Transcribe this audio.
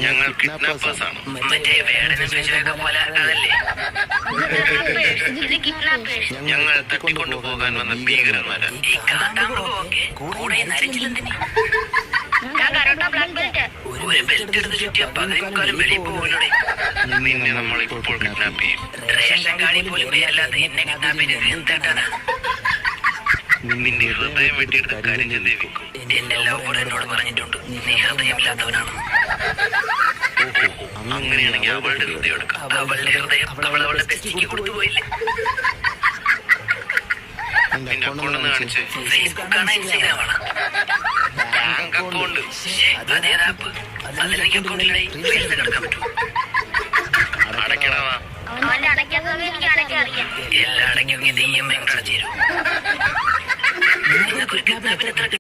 ഞങ്ങൾ കിഡ്നാപ്പേഴ്സ് ആണ്. മറ്റേ വേടനൊക്കെ പോലെ അതല്ലേ? ഞങ്ങൾ തട്ടിക്കൊണ്ടുപോകാൻ വന്ന ഭീകരന്മാരാ. ഈ കാട്ടാമൃഗമൊക്കെ കൂടെ നരച്ചില്ലെന്തിന്? ഒരു ബെൽറ്റ് എടുത്ത് ചുറ്റിയ പകരക്കാരും വെളിയിൽ പോകില്ലേ? നിന്നെ നമ്മൾ ഇപ്പോൾ കിഡ്നാപ്പ് ചെയ്യും. റേഷൻ കാർഡിൽ പോലും പേരല്ലാത്ത എന്നെ കിഡ്നാപ്പ് ചെയ്തത് എന്താട്ടാണ്? നിന്റെ ഹൃദയം വെട്ടിയെടുത്ത കാര്യം ചെന്നേക്കും. എന്റെ ലവോട് എന്നോട് പറഞ്ഞിട്ടുണ്ട് നീ ഹൃദയമില്ലാത്തവനാണെന്ന്. അങ്ങനെയാണെങ്കിൽ അവളുടെ ഹൃദയം എടുക്കാം. അവളുടെ ഹൃദയം അവളുടെ ബെസ്റ്റിക്ക് കൊടുത്തുപോയില്ലേ? നിന്റെ അക്കൗണ്ട് ഒന്ന് കാണിച്ച്. ഫേസ്ബുക്കാണ് ഇൻസ്റ്റാഗ്രാമാണ്? ബാങ്ക് അക്കൗണ്ട് അതേത് ആപ്പ്? അതിലെനിക്ക് അക്കൗണ്ടിലൂടെ പൈസ എടുക്കാൻ പറ്റുമോ? അടയ്ക്കണവാ. എല്ലാം അടയ്ക്കുമെങ്കിൽ നീ എം എങ്ങോട്ട് അടച്ചു തരും.